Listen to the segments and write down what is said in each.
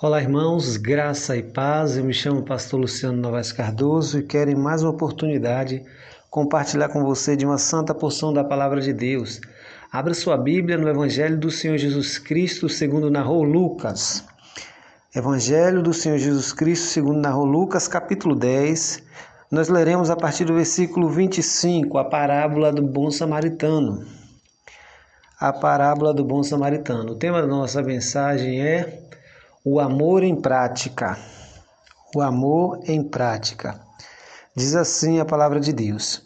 Olá, irmãos, graça e paz. Eu me chamo Pastor Luciano Novaes Cardoso e quero em mais uma oportunidade compartilhar com você de uma santa porção da Palavra de Deus. Abra sua Bíblia no Evangelho do Senhor Jesus Cristo, segundo narrou Lucas. Evangelho do Senhor Jesus Cristo, segundo narrou Lucas, capítulo 10. Nós leremos a partir do versículo 25, a parábola do bom samaritano. A parábola do bom samaritano. O tema da nossa mensagem é o amor em prática. O amor em prática. Diz assim a palavra de Deus.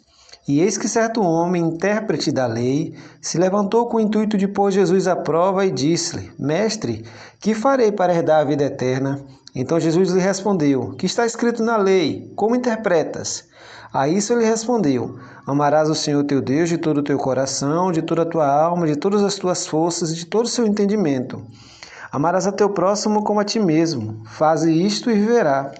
E eis que certo homem, intérprete da lei, se levantou com o intuito de pôr Jesus à prova e disse-lhe: Mestre, que farei para herdar a vida eterna? Então Jesus lhe respondeu: Que está escrito na lei? Como interpretas? A isso ele respondeu: Amarás o Senhor teu Deus de todo o teu coração, de toda a tua alma, de todas as tuas forças e de todo o seu entendimento. Amarás a teu próximo como a ti mesmo. Faze isto e viverá.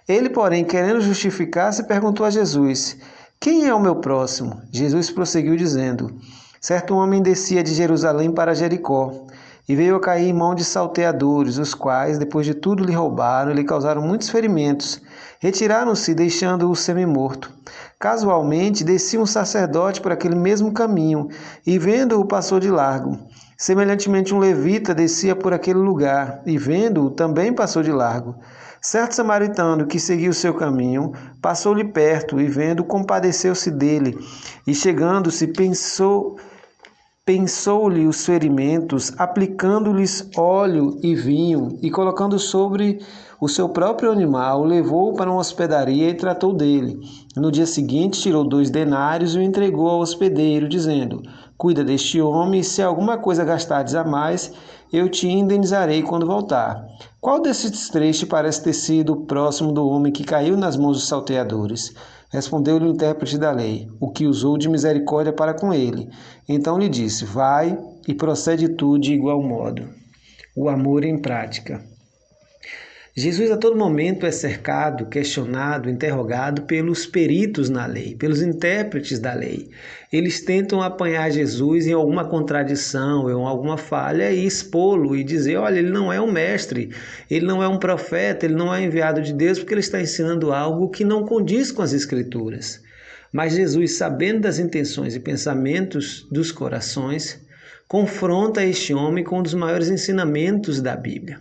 Ele, porém, querendo justificar-se, perguntou a Jesus: Quem é o meu próximo? Jesus prosseguiu dizendo: Certo homem descia de Jerusalém para Jericó, e veio a cair em mão de salteadores, os quais, depois de tudo, lhe roubaram e lhe causaram muitos ferimentos. Retiraram-se, deixando-o semi-morto. Casualmente, descia um sacerdote por aquele mesmo caminho, e vendo-o, passou de largo. Semelhantemente, um levita descia por aquele lugar, e vendo-o, também passou de largo. Certo samaritano que seguia o seu caminho, passou-lhe perto, e vendo, compadeceu-se dele, e chegando-se, pensou-lhe os ferimentos, aplicando-lhes óleo e vinho, e colocando sobre o seu próprio animal, levou-o para uma hospedaria e tratou dele. No dia seguinte, tirou 2 denários e o entregou ao hospedeiro, dizendo: Cuida deste homem, e se alguma coisa gastardes a mais, eu te indenizarei quando voltar. Qual desses 3 te parece ter sido o próximo do homem que caiu nas mãos dos salteadores? Respondeu-lhe o intérprete da lei: O que usou de misericórdia para com ele. Então lhe disse: Vai e procede tu de igual modo. O amor em prática. Jesus a todo momento é cercado, questionado, interrogado pelos peritos na lei, pelos intérpretes da lei. Eles tentam apanhar Jesus em alguma contradição, em alguma falha e expô-lo e dizer: olha, ele não é um mestre, ele não é um profeta, ele não é enviado de Deus porque ele está ensinando algo que não condiz com as Escrituras. Mas Jesus, sabendo das intenções e pensamentos dos corações, confronta este homem com um dos maiores ensinamentos da Bíblia.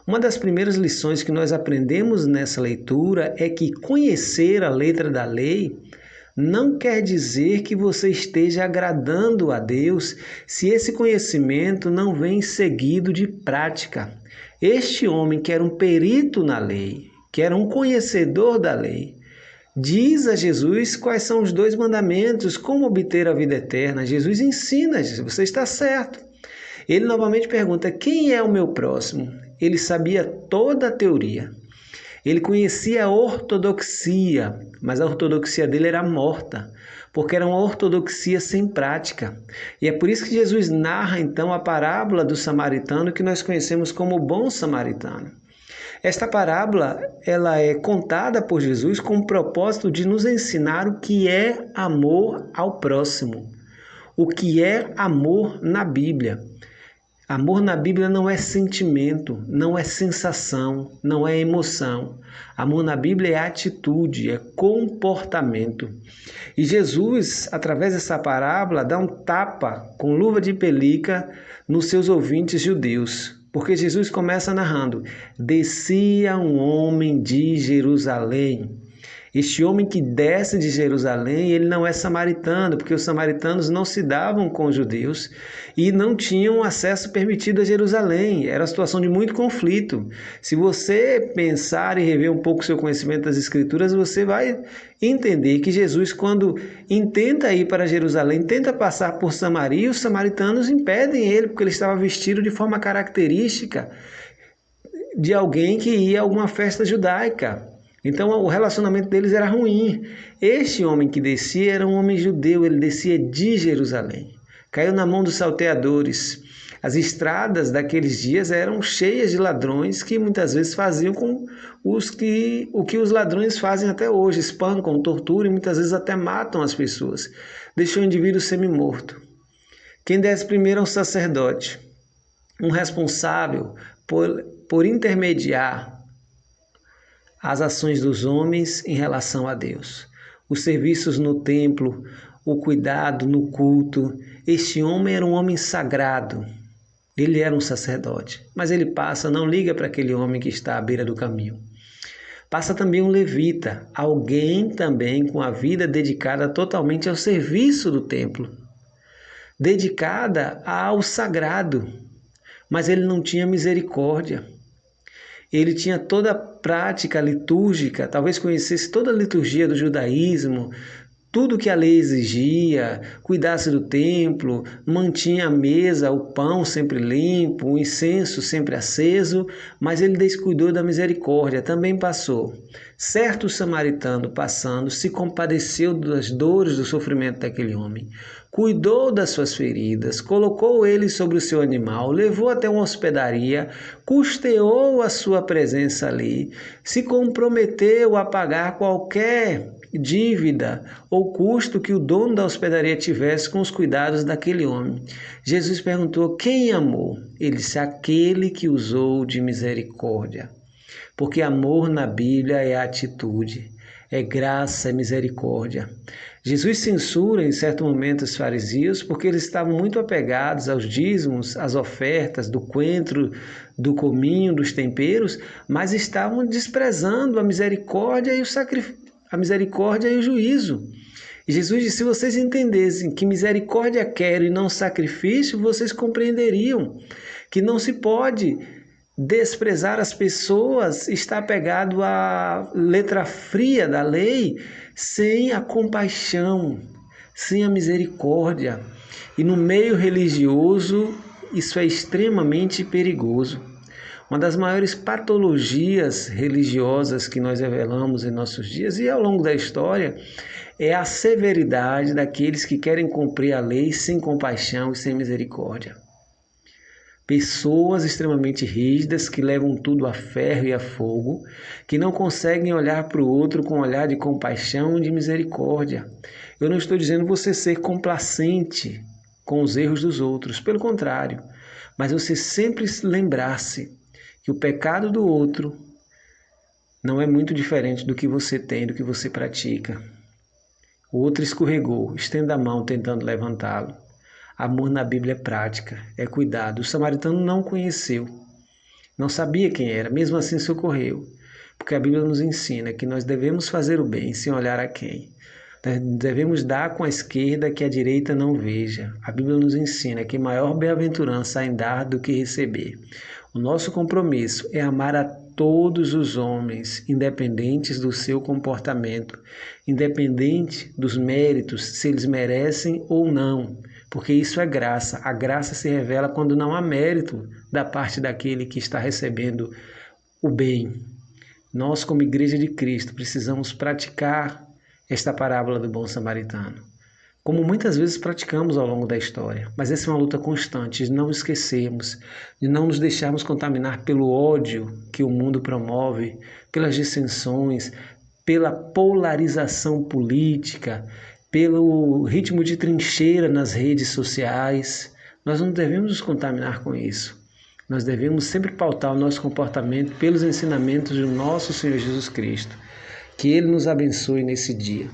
Uma das primeiras lições que nós aprendemos nessa leitura é que conhecer a letra da lei não quer dizer que você esteja agradando a Deus se esse conhecimento não vem seguido de prática. Este homem, que era um perito na lei, que era um conhecedor da lei, diz a Jesus quais são os 2 mandamentos, como obter a vida eterna. Jesus ensina: você está certo. Ele novamente pergunta: quem é o meu próximo? Ele sabia toda a teoria. Ele conhecia a ortodoxia, mas a ortodoxia dele era morta, porque era uma ortodoxia sem prática. E é por isso que Jesus narra então a parábola do samaritano, que nós conhecemos como o bom samaritano. Esta parábola, ela é contada por Jesus com o propósito de nos ensinar o que é amor ao próximo, o que é amor na Bíblia. Amor na Bíblia não é sentimento, não é sensação, não é emoção. Amor na Bíblia é atitude, é comportamento. E Jesus, através dessa parábola, dá um tapa com luva de pelica nos seus ouvintes judeus. Porque Jesus começa narrando: descia um homem de Jerusalém. Este homem que desce de Jerusalém, ele não é samaritano, porque os samaritanos não se davam com os judeus e não tinham acesso permitido a Jerusalém. Era uma situação de muito conflito. Se você pensar e rever um pouco o seu conhecimento das Escrituras, você vai entender que Jesus, quando intenta ir para Jerusalém, tenta passar por Samaria, os samaritanos impedem ele, porque ele estava vestido de forma característica de alguém que ia a alguma festa judaica. Então o relacionamento deles era ruim. Este homem que descia era um homem judeu, ele descia de Jerusalém. Caiu na mão dos salteadores. As estradas daqueles dias eram cheias de ladrões que muitas vezes faziam com o que os ladrões fazem até hoje: espancam, torturam e muitas vezes até matam as pessoas. Deixou o indivíduo semi-morto. Quem desce primeiro é um sacerdote. um responsável por intermediar as ações dos homens em relação a Deus. Os serviços no templo, o cuidado no culto. Este homem era um homem sagrado. Ele era um sacerdote. Mas ele passa, não liga para aquele homem que está à beira do caminho. Passa também um levita, alguém também com a vida dedicada totalmente ao serviço do templo, dedicada ao sagrado. Mas ele não tinha misericórdia. Ele tinha toda a prática litúrgica, talvez conhecesse toda a liturgia do judaísmo, tudo que a lei exigia, cuidasse do templo, mantinha a mesa, o pão sempre limpo, o incenso sempre aceso, mas ele descuidou da misericórdia, também passou. Certo samaritano passando se compadeceu das dores do sofrimento daquele homem, cuidou das suas feridas, colocou ele sobre o seu animal, levou até uma hospedaria, custeou a sua presença ali, se comprometeu a pagar qualquer dívida ou custo que o dono da hospedaria tivesse com os cuidados daquele homem. Jesus perguntou: quem amou? Ele disse: aquele que usou de misericórdia. Porque amor na Bíblia é atitude, é graça, é misericórdia. Jesus censura em certo momento os fariseus porque eles estavam muito apegados aos dízimos, às ofertas, do coentro, do cominho, dos temperos, mas estavam desprezando a misericórdia e o sacrifício. A misericórdia e o juízo. E Jesus disse: se vocês entendessem que misericórdia quero e não sacrifício, vocês compreenderiam que não se pode desprezar as pessoas, estar apegado à letra fria da lei, sem a compaixão, sem a misericórdia. E no meio religioso, isso é extremamente perigoso. Uma das maiores patologias religiosas que nós revelamos em nossos dias e ao longo da história é a severidade daqueles que querem cumprir a lei sem compaixão e sem misericórdia. Pessoas extremamente rígidas que levam tudo a ferro e a fogo, que não conseguem olhar para o outro com um olhar de compaixão e de misericórdia. Eu não estou dizendo você ser complacente com os erros dos outros, pelo contrário, mas você sempre lembrar-se que o pecado do outro não é muito diferente do que você tem, do que você pratica. O outro escorregou, estenda a mão tentando levantá-lo. Amor na Bíblia é prática, é cuidado. O samaritano não conheceu, não sabia quem era, mesmo assim socorreu. Porque a Bíblia nos ensina que nós devemos fazer o bem sem olhar a quem. Devemos dar com a esquerda que a direita não veja. A Bíblia nos ensina que maior bem-aventurança há em dar do que receber. O nosso compromisso é amar a todos os homens, independentes do seu comportamento, independente dos méritos, se eles merecem ou não, porque isso é graça. A graça se revela quando não há mérito da parte daquele que está recebendo o bem. Nós, como Igreja de Cristo, precisamos praticar esta parábola do bom samaritano, como muitas vezes praticamos ao longo da história. Mas essa é uma luta constante, de não esquecermos, de não nos deixarmos contaminar pelo ódio que o mundo promove, pelas dissensões, pela polarização política, pelo ritmo de trincheira nas redes sociais. Nós não devemos nos contaminar com isso. Nós devemos sempre pautar o nosso comportamento pelos ensinamentos do nosso Senhor Jesus Cristo. Que Ele nos abençoe nesse dia.